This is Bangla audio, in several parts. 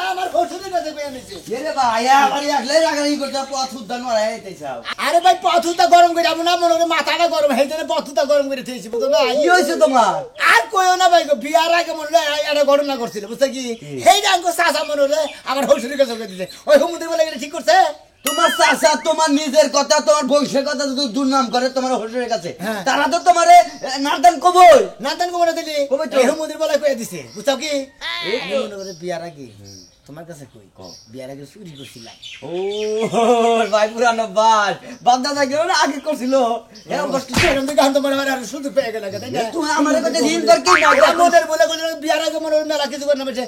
না আমার শ্বশুরের কাছে পেয়ে নিছে রে ভাই আবার একলাই রাগারাগি করতে পথ উদ্ধার মারা যাইতেছাও আরে ভাই পথুটা গরম করে আমু না মনে করে মাথাটা গরম হয়ে যায় পথুটা গরম করে থেছি বুঝছো না কি হইছে তোমার আর কইও না ভাই গো বিয়ার আগে মনে হয় একটা ঘটনা করছিল বুঝছো কি সেই ডাঙ্গো চাচা মনে হলে আমার শ্বশুরের কাছে পেয়ে দিছে ওই হুমুদের বলে গেলে ঠিক করছে তোমার চাচা তোমার নিজের কথা তোমার বংশের কথা যদি দুর্নাম করে তোমার শ্বশুরের কাছে তারা তো তোমারে নারদান কবই নারদান কবই দিলি এই হুমুদের বলে কইয়া দিছে বুঝছো কি আমি মনে করে বিয়ার আগে তোমার কাছে কই বিয়ার আগে চুরি করছিলাম ও ভাই পুরানো বাস বাপদাদা গেল না আগে করছিল এরকম কষ্ট এরকম তো গান তো মনে হয় আর শুধু পেয়ে গেল তুমি আমার কাছে দিন কর কি আমাদের বলে বিয়ার আগে মনে হয় মেলা কিছু করে না বসে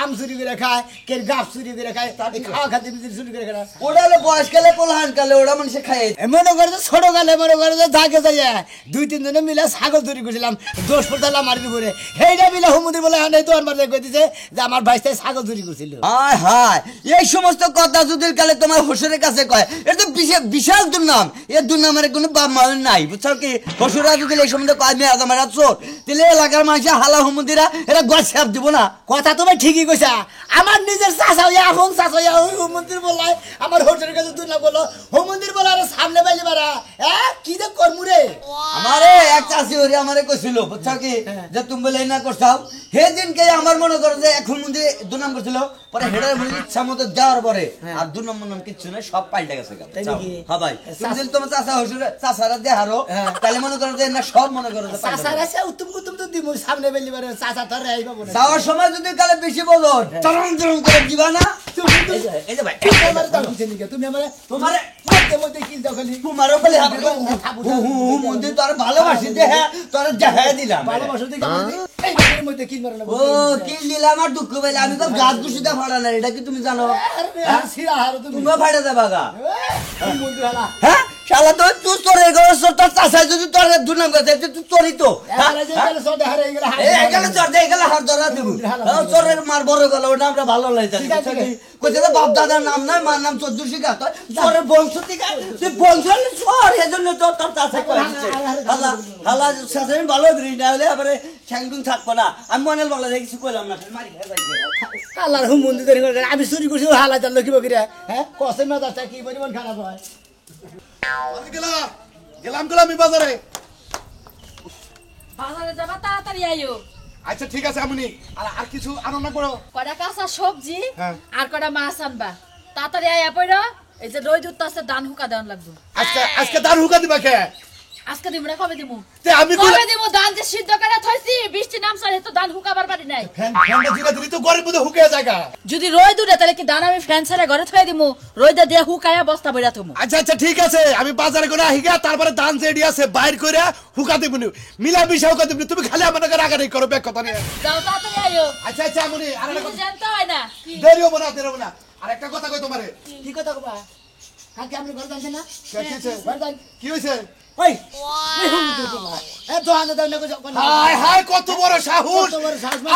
আম চুরি করে খায় কে গাছ চুরি করে খায় খাওয়া খাতে চুরি করে খায় ওটা হলো বয়সকালে পোলাহান কালে ওটা মানুষে খায় মনে করে ছোট কালে মনে করে থাকে যাইয়া 2-3 জনে মিলে ছাগল চুরি করছিলাম দোষ পড়তাম মারির উপরে সেইটা মিলে হুমুদি বলে হানাই তো আমার কই দিছে যে আমার ভাইস্তাই ছাগল চুরি করছিল হায় হায় এই সমস্ত কথা যদি কালে তোমার শ্বশুরের কাছে কয় এটা তো বিশাল দুর্নাম এই দুর্নামের কোনো বাপ মা নাই বুঝছো কি শ্বশুরা যদি এই সমস্ত কয় মেয়ে আমার চোর তাহলে এলাকার মানুষ হালা হুমুদিরা এটা গছ ছাপ দিব না কথা তুমি ঠিকই কইছা আমার নিজের চাচা হইয়া এখন চাচা হইয়া হুমুদির বলাই আমার শ্বশুরের কাছে দুর্নাম বললো হুমুদির বলা আর সামনে পাইলি বারা কি যে করমু রে আমারে এক চাষি ওরে আমারে কইছিল বুঝছো কি যে তুমি বলে না করছাও সেদিনকে আমার মনে করো যে এখন মধ্যে দুর্নাম করছিল পরে হেডার বলে ইচ্ছা মতো যাওয়ার পরে আর দুর্নাম নাম কিচ্ছু নাই সব পাল্টে গেছে হ্যাঁ ভাই তুমি যদি তোমার চাচা শ্বশুর চাচারা দেহারো তাহলে মনে করো যে না সব মনে করো চাচারা সে উত্তম উত্তম তো দিব সামনে পাইলি বারা চাচা তো রাই পাবো না যাওয়ার সময় যদি কালে বেশি বলো চরম চরম করে দিবা না এই যে ভাই আমার দাও দিছে তুমি আমারে তোমারে মধ্যে কি দাও খালি তোমারও বলে মধ্যে তোর ভালোবাসি দে হ্যাঁ তোর দেখা দিলাম ভালোবাসা দিকে এই মধ্যে কি মারনা ও কি দিলাম আর দুঃখ পাইলে আমি তো গাছ গুছিতে ফাড়া না এটা কি তুমি জানো সিরা হারো তুমি ফাড়া দেবা গা এই মধ্যে হালা হ্যাঁ শালা তো তুই চোরের ঘরে চোর তোর চাষা যদি তোর দুর্নাম করতে তুই চোরই তো এখানে চোর দিয়ে এখানে হাত ধরা দেবো চোরের মার বড় গেল ওটা আমরা ভালো লাগছে কইতে বাপ দাদার নাম নাই মার নাম চোদ্দ শিখা তোর চোরের বংশ থেকে তুই বংশ চোর এজন্য তোর তোর চাষা করে হালা হালা চাষা ভালো করি না হলে আবার ঠ্যাংটুং থাকবো না আমি মনে ভালো কিছু করলাম না মারি খাই আল্লাহর হুমুন্দি তৈরি করে আমি চুরি করছি হালা চাল কি বকিরা হ্যাঁ কসে না দশটা কি পরিমাণ খারাপ হয় গেলাম আমি বাজারে বাজারে যাবা তাড়াতাড়ি আইও আচ্ছা ঠিক আছে আমনি আর কিছু আনন্দ করো কয়টা কাঁচা সবজি হ্যাঁ। আর কয়টা মাছ আনবা তাড়াতাড়ি আইয়া পড়ো এই যে রই দুধ আছে ধান হুকা দেওয়ান লাগবে আজকে দান হুকা দিবা কে আজকে দিব না কবে দিমু তে আমি কবে দিমু ধান যে সিদ্ধ করে থইছি বৃষ্টি নামছে তো ধান হুকাবার পারি নাই ফ্যানটা জিরা দিলি তো গরিব মধ্যে হুকে জায়গা যদি রই দুধে তাহলে কি ধান আমি ফ্যান ছেড়ে ঘরে থই দিমু রইদা দিয়া হুকায়া বস্তা বইরা থমু আচ্ছা ঠিক আছে আমি বাজারে করে আহিগা তারপরে দান যেডি আছে বাইর কইরা হুকা দিবনি মিলা মিশা হুকা দিবনি তুমি খালি আমার নাকি রাগারাগি করো বেক কথা নিয়ে যাও তাড়াতাড়ি আইও আচ্ছা আমনি আর একটা কিছু জানতে হয় না দেরি হবো না আর একটা কথা কই তোমারে কি কথা কবা কাকে আপনি ঘর যাচ্ছেন না কি হইছে ওই এ তো আনন্দ দাও না হায় কত বড় সাহস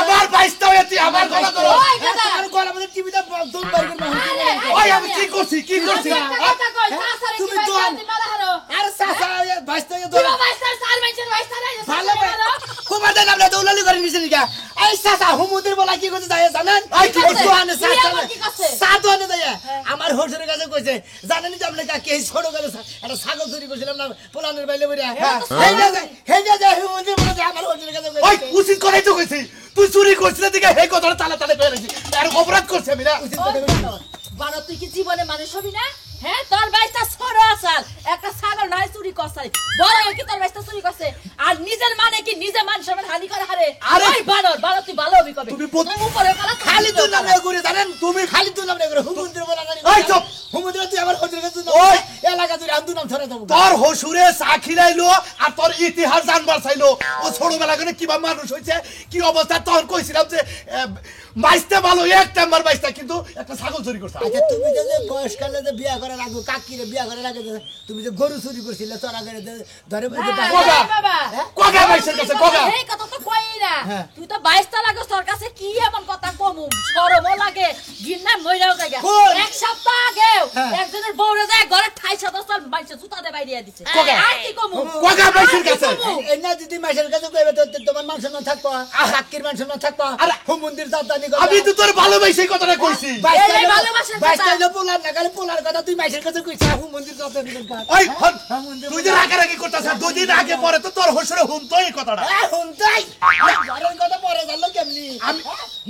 আমার বাইস্তা হইতি আমার গলা ধরো ওই দাদা আর গলা মধ্যে টিভিতে দুধ বাইর করে ওই আমি কি করছি কথা কই তাছাড়া তুমি কি তো বাইরে মারা হারো আর সাসা ভাইস্তা তো তুমি বাইস্তার সাল মাইছেন বাইস্তার ভালো কুমার দেন আপনি দৌলালি করে নিছেন কি এই সাসা হুমুদের বলা কি করতে যায় জানেন কি করছে? তো আনে কি করছে? সাতো আনে যায় আমার হোসেনের কাছে কইছে জানেন যে আপনি কাকে ছোট করে একটা ছাগল চুরি করছিলাম না পোলানের বাইলে বইরা হে যা হুমুদের বলা আমার হোসেনের কাছে ওই উচিত করাই তো কইছি তুই চুরি করছিস দিকে হে কথাটা তালে তালে পেরেছি আর অপরাধ করছে আমি না বাবা তুই কি জীবনে মানুষ হবি না হ্যাঁ তোর বাইস্তা ছোট আসাল একটা ছাগল নাই চুরি করছে বড় কি তোর বাইস্তা চুরি করছে আর নিজের মানে কি নিজে মানুষের হানি করে হারে আরে বানর তুই ভালো হবি কবে তুমি উপরে কালা খালি তুই নাম করে জানেন তুমি খালি তুই নাম করে হুমুদের বলা জানি ওই চুপ হুমুদের তুই আমার হোসেনের কাছে ওই এলাকা জুড়ে আন্দু নাম ছড়া দেবো তোর হসুরে চা খিলাইলো আর তোর ইতিহাস জানবার চাইলো ও ছোটবেলা করে কিবা মানুষ হয়েছে কি অবস্থা তখন কইছিলাম যে বাইশটা ভালো এক নাম্বার বাইশটা কিন্তু একটা ছাগল চুরি করছে আচ্ছা তুমি যে বয়সকালে যে বিয়া করার আগে কাকিরে বিয়া করার আগে তুমি যে গরু চুরি করছিলে তোরা করে ধরে বাবা কগা বাইশের কাছে কগা এই কথা তো কই না তুই তো 22টা লাগস তোর কাছে কি এমন কথা কমু শরমও লাগে গিন্না মইরাও জায়গা এক সপ্তাহ আগে একজনের বউরে যায় ঘরে ঠাই সাদা বাইছে জুতা দেবে বাইরে দিছে কোকা? আর কি কমু কোকা বাইশের কাছে এই না যদি মাসের কাছে কইবে তো তোমার মান সম্মান থাকবা সাক্ষীর মান সম্মান থাকবা আরে, হুমুন্দির জাতানি আমি তো তোর ভালোবাসি কথাটা কইছি এই ভালোবাসার কথা। বাইস্তাইলো পোলার না গেলে পোলার কথা তুই মাসের কাছে কইছিস হুমুন্দির জাতানি কথা ওই হন, তুই যে রাগারাগি করতেছ দুদিন আগে পরে তো তোর হোসরে হুমতো এই কথাটা হুমতাই ঘরের কথা পরে জানলো কেমনি আমি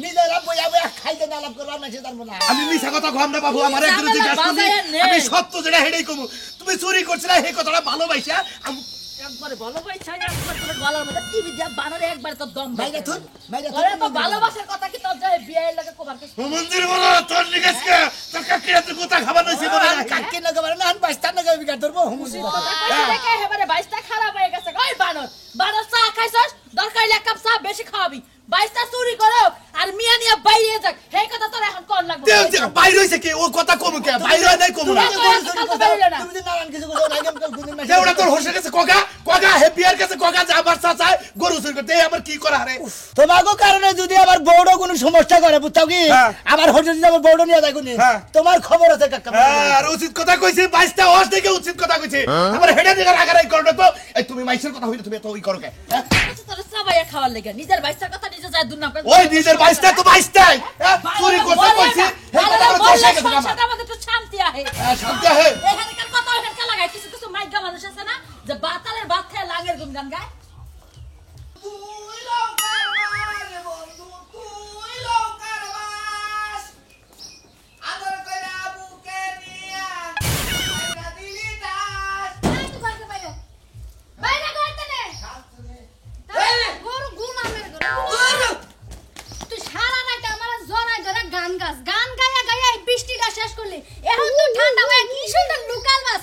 নিজেরা বইয়া বইয়া খাইতে না লাভ করবার মাসে জানবো না আমি মিছা কথা কম না বাবু আমার একদিন জিজ্ঞাসা করলি আমি সত্য যেটা হেডেই কমু তুমি চুরি করছিলা এই কথাটা ভালোবাসা একবারে ভালোবাসা একবার তোর গলার মধ্যে টিভি দিয়া বানরে একবার তো দম মাইরা থুন মাইরা ওরে তো ভালোবাসার কথা কি তোর যায় বিয়ের লাগে কোবার কিছু মন্দির বলো তোর নিকেশকে তোর কাকে এত কথা খাবার নইছে বলে না কাকি না গবার না বাইস্তার না গবি কাট ধরবো হুমুন্দির কথা কইছে দেখে এবারে বাইশটা খারাপ হয়ে গেছে ওই বানর বানর চা খাইছস দরকার এক কাপ চা বেশি খাওয়াবি বাইশটা চুরি করো আর মিয়া নিয়া বাইরে যাক এই কথা তোর এখন কোন লাগবে বাইরে হইছে কি ও কথা কমু কে বাইরে নাই কমু না তুমি যে নারায়ণ কিছু করছো না কেমন কোনদিন মাসে দেউড়া তোর হোসের কাছে কোকা কোকা হেপিয়ার কাছে কোকা যে আমার চাচা গরু চুরি করতে এই আমার কি করা রে তোমাকে কারণে যদি আবার বউড়ো কোনো সমস্যা করে বুঝছাও কি হ্যাঁ। আবার হোটেল যদি আবার বউড়ো নিয়ে যায় কোনি হ্যাঁ। তোমার খবর আছে কাকা আর উচিত কথা কইছি 22টা ওয়াশ থেকে উচিত কথা কইছি আমার হেডে দিকে রাগারাই করবে তো এই তুমি মাইসের কথা হইলে তুমি তো ওই করো কে তোর সবাই খাওয়ার লাগে নিজের বাইশটার কথা নিজে যায় দুর্নাম করে ওই নিজের 22টা তো 22টাই চুরি করতে কইছি এই কথা তো দোষ আছে আমার সংসারটা আমাদের একটু শান্তি আহে শান্তি হে এখানকার কথা ওখানকার লাগায় কিছু কিছু মাইগা মানুষ আছে না যে বাতালের ভাত খায় লাগের গুনগান গায় তুই লৌকার মাস বন্ধু তুই লৌকার মাস আদর কইরা বুকে নিয়া কইরা দিলি দাস তুই সারা রাত আমার জড়াই ধরে গান গাস গান গায়া গায়া এই বৃষ্টিটা শেষ করলি এখন তো ঠান্ডা হয়ে কি সুন্দর লোকাল মাছ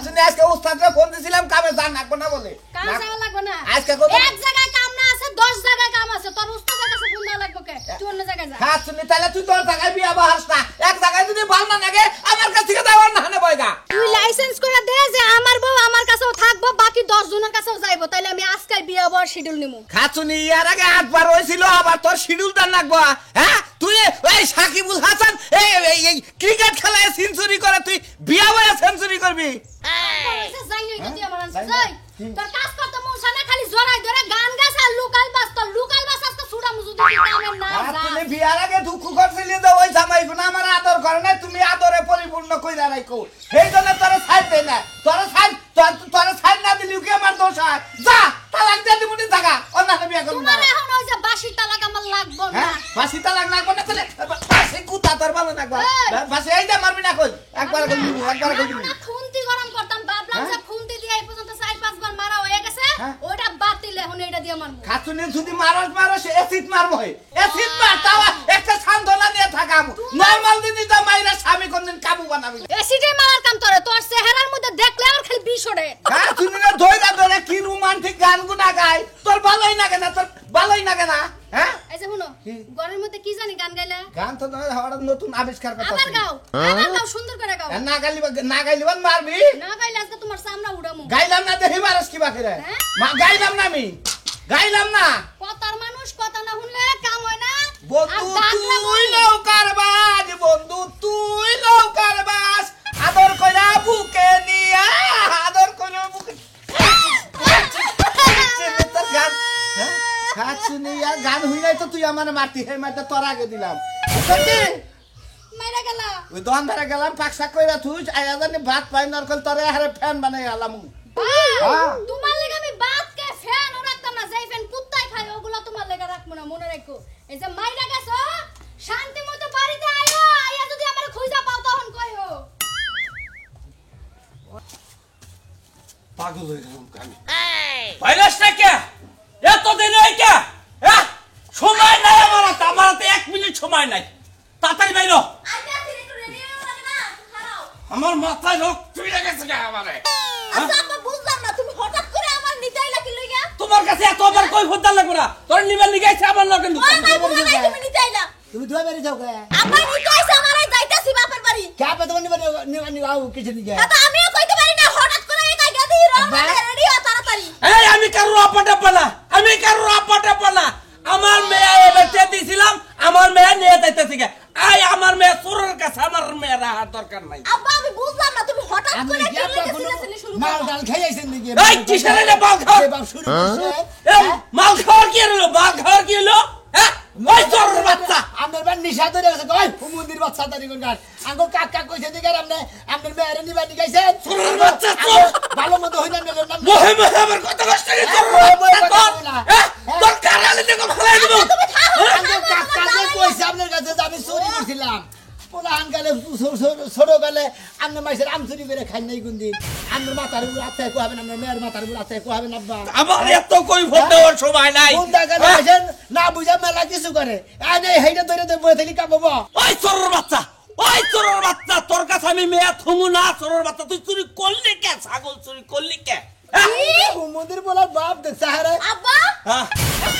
শুনে আজকে উস্তাদরা ফোন দিছিলাম কামে যান লাগবে না বলে কাম যাওয়া লাগবে না আজকে কত এক জায়গায় কাম না আছে 10 জায়গায় কাম আছে তোর উস্তাদের কাছে ফোন দেওয়া লাগবে কে তুই অন্য জায়গায় যা হাত শুনে তাহলে তুই তোর জায়গায় বিয়া বাহাস না এক জায়গায় যদি ভাল না লাগে আমার কাছ থেকে যাওয়ার না হানে বয়গা তুই লাইসেন্স করে দে যে আমার বউ আমার কাছেও থাকবো বাকি 10 জনের কাছেও যাইবো তাহলে আমি আজকাল বিয়া বর শিডিউল নিমু খাচুনি ইয়ার আগে 8 বার হইছিল আবার তোর শিডিউলটা লাগবো হ্যাঁ তুই এই সাকিবুল হাসান এই ক্রিকেট খেলায় সেঞ্চুরি করে তুই বিয়া বয়া সেঞ্চুরি করবি যাই নাই তুই আমার আনছিস যাই তোর কাজ করতে মন সানা খালি জড়াই ধরে গান গাছ আর লোকাল বাস তোর লোকাল বাস আজকে ছুড়া মুজু দিবি কামের না যা তুমি বিয়ার আগে দুঃখ করছিলি যে ওই জামাই গুনা আমার আদর করে না তুমি আদরে পরিপূর্ণ কইরা রাখো সেই জন্য তোরে ছাড় দেই না তোরে ছাড় না দিলিও কি আমার দোষ হয় যা তালাক দে দিমুনি জায়গা অন্য বিয়া করব না তোমার এখন ওই যে বাসি তালাক আমার লাগবো না হ্যাঁ বাসি তালাক লাগবে না তাহলে বাসি কুতা তোর ভালো লাগবে বাসি এই দে মারবি না কই একবার কই না খুন্তি গরম করতাম ভাবলাম যে খুন্তি দিয়ে এই পর্যন্ত 4-5 বার মারা হয়ে গেছে হ্যাঁ। ওটা বাতিল এখন এটা দিয়ে মারবো খাতুনে যদি মারস এসিড মারবো এসিড মার তাও একটা সান্ত্বনা নিয়ে থাকাম নরমাল দিদি তো মাইরা স্বামী কোনদিন কাবু বানাবি এসিডে মারার কাম তোরে তোর চেহারার মধ্যে দেখলে আমার খালি বিষ ওঠে হ্যাঁ তুমি না ধইরা ধরে কি রোমান্টিক গান গুনা গায় তোর ভালোই লাগে না তোর ভালোই লাগে না হ্যাঁ এই যে শুনো ঘরের মধ্যে কি জানি গান গাইলা গান তো হঠাৎ নতুন আবিষ্কার আবার করতেছি গাও আবার গাও সুন্দর করে গাও না গাইলিবান মারবি না গাইলে আজকে তোমার চামড়া উড়ামু গাইলাম না দেখি মারস কি বাকি রে হ্যাঁ? মা গাইলাম না আমি গাইলাম না কথার মানুষ কথা না শুনলে কাম হয় না বন্ধু আর গান না তুই বললে- নৌকার বাজ বন্ধু তুই নৌকার বাজ আদর কইরা বুকে নিয়া আদর কইরা বুকে তোর গান হ্যাঁ গাছ শুনিয়া গান হই নাই তো তুই আমারে মারতি হে মারতে তোর আগে দিলাম বুঝলি মাইরা গেলা ওই দোকান ধরে গেলাম পাকশাক কইরা তুই আয়া জানি ভাত পাই নরকল তোরে হারে ফ্যান বানাই আলাম হ্যাঁ। তোমার লাগি আমি বাত কে ফ্যান রাখতাম না যেই ফ্যান কুত্তায় খায় ওগুলা তোমার লাগি রাখবো না মনে রাখো এই যে মাইরা গেছো শান্তি মতো বাড়িতে আয়ো আয়া যদি আমার খুঁজা পাও তখন কইও পাগল হয়ে গেলাম আমি ভাইরাস না কে এতদিন এই কে হ্যাঁ সময় নাই আমার হাতে 1 মিনিট সময় নাই তাড়াতাড়ি বাইরো আইতে আছি একটু রেডি হয়ে লাগে না খাও আমার মাথায় রক্ত চুইরা গেছে কে আমারে আচ্ছা আপা বুঝলাম না তুমি হঠাৎ করে আমার নিতাই লাগি লইয়া তোমার কাছে এতবার কই ফোন লাগবে না তোর নিবেন লিগাইছে আমার লগে ও আমার বুঝা নাই তুমি নিতাইলা তুমি দুয়া বেরি যাও কে আপা নিতাইছে আমারে যাইতাছি বাপের বাড়ি কে আপে তোমার নিবানি আও কিছু দিকে তা আমিও কইতে পারি না হঠাৎ করে এই কাইগা দিই রং রেডি হ তাড়াতাড়ি এই আমি কারো আপাটা পালা আমার মেয়ে বেচে দিছিলাম আমার মেয়ে নিয়ে যাইতেছে কে আই আমার মেয়ে সুরের কাছে আমার মেয়ের হাত দরকার নাই আব্বা আমি বুঝলাম না তুমি হঠাৎ আপনি করে কি আপনার কোনো চিল্লাচিল্লি শুরু মাল করো। ডাল খাইয়েছেন নাকি এই কিসের এটা মাল খাওয়া? যে বাপ শুরু করছে এই মাল খাওয়ার কি হলো? মাল খাওয়ার কি হলো? হ্যাঁ ওই চোরের বাচ্চা আপনার বাড়ি নিশা ধরে গেছে কই মন্দির বাচ্চা তারি কোন গান আঙ্গো কাকা কইছে দিকে আপনি আপনার মেয়ের নিবানি গাইছেন চোরের বাচ্চা চোর। ভালো মতো হইনা না নাম মোহে মোহে আমার কথা কষ্ট করে চোরের বাচ্চা চোর। হ্যাঁ তোর কারালে দেখো ফেলাই দেবো। আঙ্গো কাকা যে কইছে আপনার কাছে যে আমি চুরি করছিলাম পোলাহান গালে ছোট গালে আপনি মাইসের আম চুরি করে খাই নাই কোন দিন আপনার মাথার উপর আত্মায় কোহাবেন আপনার মেয়ের মাথার উপর আত্মায় কোহাবেন আব্বা আমার এত কই ভোট দেওয়ার সময় নাই। কোন জায়গায় মাইসের না বুঝা মেলা কিছু করে আরে হেইটা ধরে তো বই থেকে কাঁপাবো ওই চোরের বাচ্চা, ওই চোরের বাচ্চা, তোর কাছে আমি মেয়া থমু না। চোরের বাচ্চা তুই চুরি করলি কে? ছাগল চুরি করলি কে? হ্যাঁ? মন্দির বলার বাপ দেখছে হারে আব্বা হ্যাঁ,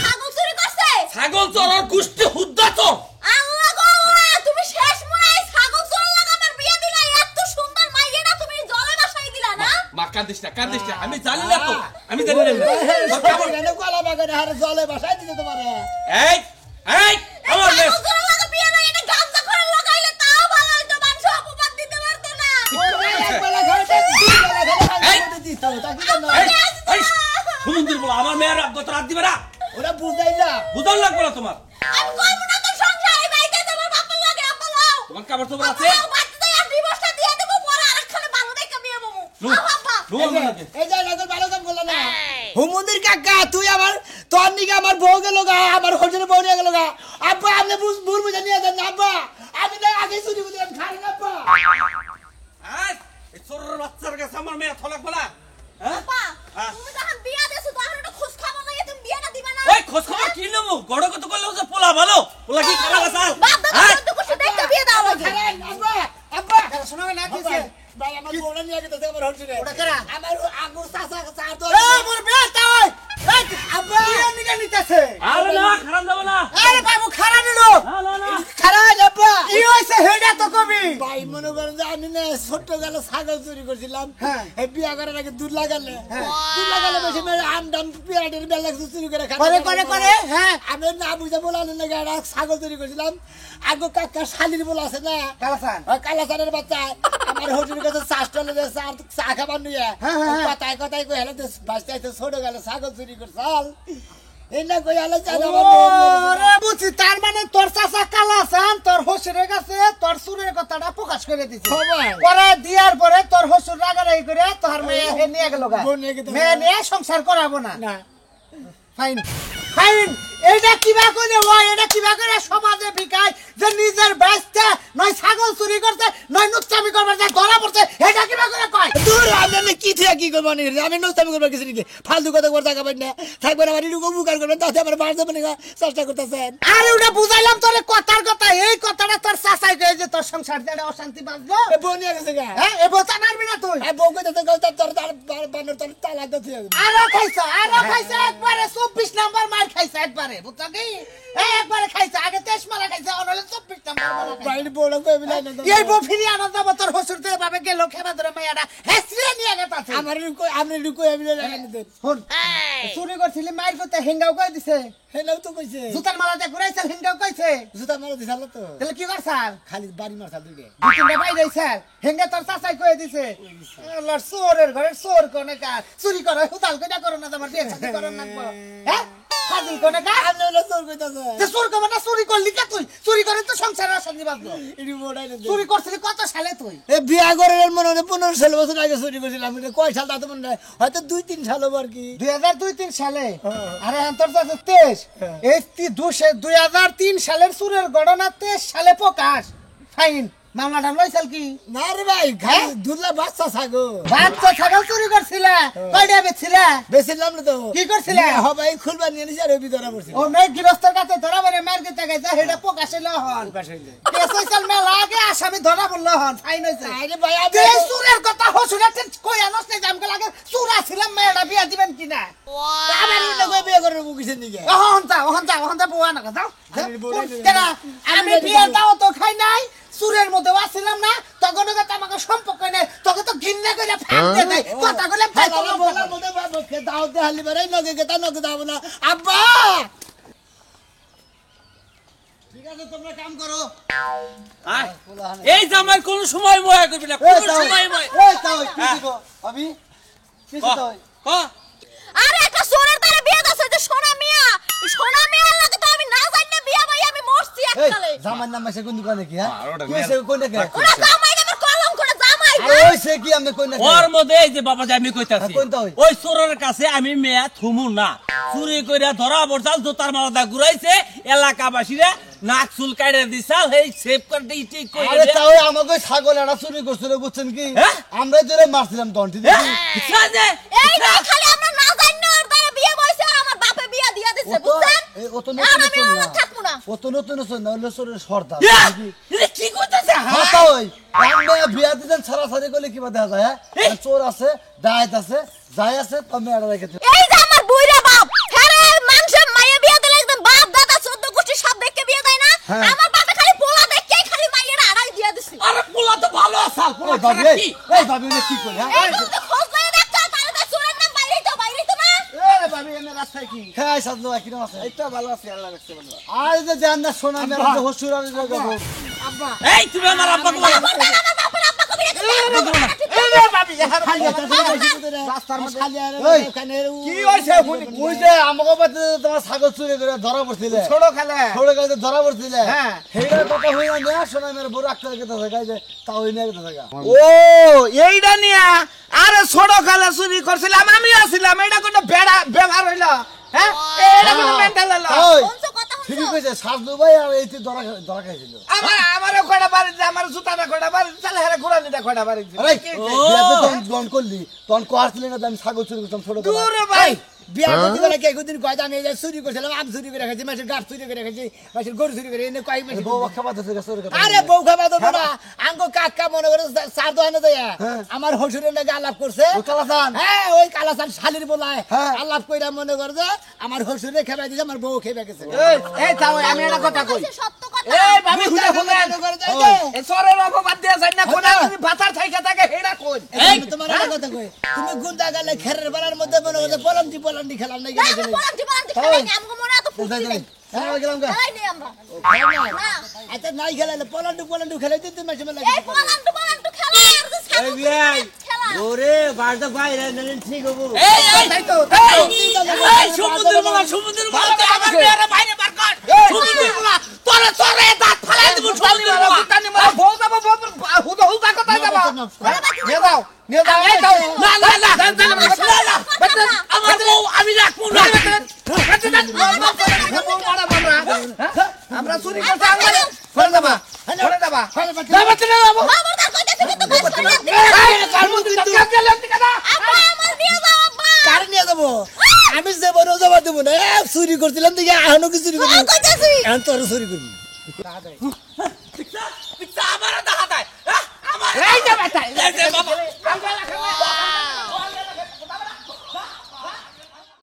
ছাগল চুরি করছে ছাগল চোর আর কুষ্টি হুদ্দা চোর। আল্লাহ গো আল্লাহ তুমি শেষ মনে হয় ছাগল চোর লাগাবার বিয়ে দিলা এত সুন্দর মাইয়েরা তুমি জলে বাসাই দিলা না মা কান্দিস না, কান্দিস না, আমি জানি না তো, আমি জানি না। তোর কেমন- কেন কলা বাগানে হারে জলে বাসায় দিতে তোমার এই এই আমার মেয়ে ছাগল চোর লাগা বিয়ে না এটা গামছা করে লাগাইলে তাও ভালো হইতো মানুষ অপবাদ দিতে পারতো না এই সুমন্দির বলো আমার মেয়ের গত রাত দিবে না, ওরা বুঝাই না বুঝান লাগবে না তোমার। আমি করব না তো সংসার এই বাইতে তোমার বাপের লাগে আব্বা লাও তোমার কাপড় চোপড় আছে? আব্বা বাচ্চা আর ডিভোর্সটা দিয়ে দেব পরে আরেকখানে ভালো দেখে বিয়ে বমু লু, আব্বা লু আমার লাগে। এই যে নগর ভালো কাম করলো না হুমুন্দির কাকা তুই আমার তোর নিকে আমার বউ গেল গা আমার হোটেলে বউ নিয়ে গেল গা আব্বা আপনি ভুল বুঝে নিয়ে যান না আব্বা আমি না আগে চুরি বুঝলাম খাই না আব্বা এই চোরের বাচ্চার কাছে আমার মেয়ে থলাক বলা। হ্যাঁ? আব্বা হ্যাঁ। তুমি যখন বিয়া দেছো তখন একটু খোঁজ খবর লাগে তুমি বিয়েটা দিবা না ওই খোঁজ খবর কি নেবো? গড় কত করলে যে পোলা ভালো, পোলা কি খারাপ আছে? বাপ দাদা তো কিছু দেখতে বিয়ে দাও লাগে আব্বা আব্বা শোনাবে না কি ভাই আমার বউটা নিয়ে গেছে আমার হোটেলে ওটা কেরা আমার আঙ্গুর চাচা চার তো আমার বেটা ওই আব্বা নিকে নিতেছে আরে না, খারাপ যাবে না। আরে বাবু খারাপ নিল না না না, খারাপ আব্বা কি হইছে হেডা তো কবি ভাই মনে করেন যে আমি না ছোট গেল ছাগল চুরি করছিলাম এই বিয়া করার আগে দুধ লাগালে বেশি মেরে আম ডাম পিয়াটের বেলা চুরি করে করে হ্যাঁ আমি না বুঝে বলানো না গাড়া ছাগল চুরি করছিলাম আগে কাকা শালির বলা আছে না কালাসান কালাসানের বাচ্চা আমার হোটেলের কাছে চাষটলে চা খাবার নিয়ে কথায় কথায় কই হেলে বাচ্চাইতে ছোট গেল ছাগল চুরি করছাল এই না কই হেলে চাল আমার বুঝছি তার মানে তোর চাচা কালাসান তোর হসুরের কাছে তোর সুরের কথাটা প্রকাশ করে দিছে করে দিয়ার পরে তোর হসুর রাগারাগি করে তোর মেয়ে হে নিয়ে গেল গা বউ নিয়ে গেছে। মেয়ে নিয়ে সংসার করাবো না না ফাইন ফাইন এইটা কিবা করে ও এটা কিবা করে সমাজে বিকায় যে নিজের বাচ্চা নয় ছাগল চুরি করতে নয় নুচ্চামি করবার যে ধরা পড়ছে এটা কিবা করে কয় দূর আমি কি থেকে কি করবো আমি নষ্টামি করবো কিছু নাকি ফালতু কথা করে থাকবেন না থাকবেন আমার একটু উপকার করবেন তাতে আমার বার যাবেন চেষ্টা করতেছেন আরে ওটা বুঝাইলাম তোরে কথার কথা এই কথাটা তোর চাচাই কয়ে যে তোর সংসার দিয়ে অশান্তি বাঁচলো বউ নিয়ে গেছে গা হ্যাঁ এ বোঝা নারবি না তুই বউ কইতেছে তোর বানর তোর তালা দিতে আরো খাইছে একবারে 24 নাম্বার মার খাইছে একবারে বুঝছো কি একবারে খাইছে আগে 23 মারা খাইছে অনলে 24 নাম্বার মারা খাইছে বাইরে বউরা কই বিলাই না এই বউ ফিরি আনন্দ যাব তোর হসুর দিয়ে ভাবে গেল খেবা ধরে মাইয়াটা হেসরে নিয়ে গেছে আমার কই আপনি কই বিলাই লাগানি দেন শুন চুরি করছিলি মাইর করতে হেঙ্গাও কই দিছে হেলাও তো কইছে জুতার মালাতে ঘুরাইছে হেঙ্গাও কইছে জুতা মারা দিছাল তো তাহলে কি করছাল খালি বাড়ি মারছাল দুইটা দুটিটা পাই দিছে হেঙ্গা তোর চাচাই কই দিছে আল্লাহর চোরের ঘরে চোর কোনে কা চুরি করে হুতাল কইটা করো না তোমার বিয়ে শাদী করো না হ্যাঁ ফাজিল কোনে কা আপনি হলো চোর কইতাছে যে চোর কবে না চুরি করলি কা তুই চুরি করে তো সংসারে অশান্তি বাঁধলো ইডি বড়াই না চুরি করছিলি কত সালে তুই এ বিয়া করে মনে হয় 15-16 বছর আগে চুরি করছিলাম এটা কয় সাল তা তো মনে হয় হয়তো 2-3 সাল হবে আর কি 2002-3 সালে আরে আন্তর 23 এই 2003 সালের চুরের ঘটনা 23 সালে প্রকাশ ফাইন মামলাটা লইছাল কি না রে ভাই খালি দুধলা বাচ্চা ছাগো বাচ্চা ছাগল চুরি করছিলা কয়টা বেচছিলা বেছিলাম না তো কি করছিলে? হবাই খুলবা নিয়ে নিছে আর ওই ভিতরে পড়ছিল ও নাই গৃহস্থের কাছে ধরা পড়ে মার্কেটে গেছে হেডা প্রকাশে লহন কেসাইছাল মেলা আগে আসামি ধরা পড়ল হন ফাইন হইছে আরে ভাই আমি এই চুরের কথা হসুরাতে কই আনস নাই জামকে লাগে চুরা ছিলাম মেয়েটা বিয়া দিবেন কিনা আমার ইন্না কই বিয়া করে বুকিছে নিকে ওহন যা বুয়া না যাও আমি বলে দিলাম। কেন আমি বিয়া দাও তো খাই নাই চুরের মধ্যে আসছিলাম না তখন তো আমাকে সম্পর্ক নাই তোকে তো ঘিন্না করে ফাঁকতে দেয় কথা বলে বলার মধ্যে বাবকে দাও দে হালি বারে নগে গেতা নগে দাও না আব্বা ঠিক আছে তোমরা কাম করো আয়, এই জামাই কোন সময় ময়া করবি না কোন সময় ময় এই তাও কি দিব আমি কিছু তাও ক আরে একটা সোনার তারে বিয়ে দাও যে সোনা মিয়া লাগে তো আমি না জানি না বিয়া ভাই আমি মরছি এই এককালে জামাই নাম আছে কোন দোকানে কি হ্যাঁ কি হইছে কোন দেখে ওরা জামাই নামের কলম করে জামাই আরে হইছে কি আমি কোন দেখে ওর মধ্যে এই যে বাবা যে আমি কইতাছি কোনটা হই? ওই চোরের কাছে আমি মেয়া থুমু না চুরি কইরা ধরা পড়ছাল জোতার মালদা ঘুরাইছে এলাকাবাসীরা নাক চুল কাইড়া দিছাল এই সেভ করতে ঠিক কইরা আরে তাও আমাকে ছাগল এড়া চুরি করছিল বুঝছেন কি হ্যাঁ? আমরাই তোরে মারছিলাম তখন ঠিক আছে সাজে এই না খালি আমরা না জানি না ওর তারে বিয়ে বইছে আমার বাপে বিয়া দিয়া দিছে বুঝছেন ও তো আর নতুন আমি নতুন আর থাকবো না ও তো নতুন নতুন না হলো সরের সর্দার এটা কি কইতাছে হাতা ওই আমরা বিয়া দিতেন ছাড়াছাড়ি করলে কি দেখা যায় হ্যাঁ চোর আছে ডায়েত আছে যাই আছে তুমি এড়া রেখেছো এই যে আমার বুইরা বাপ হ্যারে মানুষের মাইয়া বিয়া দিলে একদম বাপ দাদা 14 গোষ্ঠী সব দেখকে বিয়ে দেয় না হ্যাঁ। আমার বাপে খালি পোলা দেখকেই খালি মাইয়ের আড়াই দিয়া দিছে আরে পোলা তো ভালো আসাল পোলা এই ভাবি খারাপ কি এই ভাবি উনি কি করে হ্যাঁ এই বলতে খোঁজ লয়ে দেখছো তাহলে তো চোরের নাম বাইরেই তো না আরে ভাবি এনে রাস্তায় কি হ্যাঁ সাজলো কি নাম আছে এটা ভালো আছে আল্লাহ রাখছে ভালো আর যে জান না সোনা মেরা যে হসুর আর গো আব্বা এই তুমি আমার আব্বাকে বলো আমার বাপের আব্বা কবি এই রে ভাবি খালি এটা তুমি বেশি করে রাস্তার মধ্যে খালি আর এই, ওখানে কি হইছে ওই যে আমাকে বাড়িতে তোমার ছাগল চুরি করে ধরা পড়ছিলে ছোট খেলে ছোট গাড়িতে ধরা পড়ছিলে হ্যাঁ। সেইটার কথা হই না নিয়ে সোনা মেরা বড় আক্কার কেটে থাকে যে তাও হই না কেটে থাকে ও এইটা নিয়া আরে ছোট খেলে চুরি করছিলাম আমি আসছিলাম এটা কোনো বেড়া ব্যবহার হইলো হ্যাঁ এটা কোনো মেন্টাল হলো ওই কোনছো কথা ঠিকই হইছো কইছে সাজলু ভাই আর এইতে ধরা খাইছিল আমারও কয়টা বাড়ি আমার জুতাটা কয়টা বাড়ি চালে হেরে ঘুরানিটা কয়টা বাড়ি আরে বিয়াতে তখন গন করলি তখন কোয়ারছিলি না যে আমি ছাগল চুরি করতাম ছোট দূর ভাই বিয়া করতে গেলে কে একদিন কয় আমি এই যে চুরি করছিলাম আম চুরি করে খাইছি মাছের গাছ চুরি করে খাইছি মাছের গরু চুরি করে এনে কয়েক মাস বউ খাবার দিতে গেছে ওর কথা আরে বউ খাবা তো না আঙ্গো কাকা মনে করে চার দোকানে যায় হ্যাঁ। আমার হসুরের নাকি আলাপ করছে ও কালাসান হ্যাঁ ওই কালাসান শালির বলায় হ্যাঁ। আলাপ কইরা মনে করে যে আমার হসুরে খেবা দিছে আমার বউ খেয়ে গেছে এই তাও আমি একটা কথা কই সত্য কথা এই ভাবি হুদা হুদা মনে করে যে, এই যে, এই সরের অপবাদ দিয়া যায় না কোনা তুমি ভাতার থাইকা থাকে হেডা কই আমি তোমার একটা কথা কই তুমি গুন্দা গেলে খেরের বেলার মধ্যে মনে করে পলান্তি খেলাম না এই বলান্তি খেলাই আমগো মনে এত ফুর্তি নেই হ্যাঁ গেলাম গা খেলাই নেই আমরা না আচ্ছা নাই খেলালে পলান্টু খেলাই দিতে মাঝে মাঝে এই বলান্তি খেলা আর যে এই বিয়াই খেলা ওরে বাড়তে বাইরে নেন ঠিক হবো এই এই তাই তো এই সমুদ্রের মালা তো আমার মেয়েরা বাইরে বার কর সমুদ্রের মালা তোরে তোরে দাঁত ফালাই দিব সমুদ্রের মালা তানি মারা বউ যাবো হুদা হুদা কথা যাবো নিয়ে যাও এই দাও না না না না আমার বউ আমি রাখবো না আমরা চুরি করতে আমরা ফেলে দেবা ফেলে দেবা খবরদার কইতাছি কিন্তু বাস করে আব্বা আমার বিয়ে দাও আব্বা কার নিয়ে যাবো আমি যাবো না যাবো দেবো না চুরি করছিলাম দেখি আহনো কি চুরি করবো কইতাছি এখন তোর চুরি করবি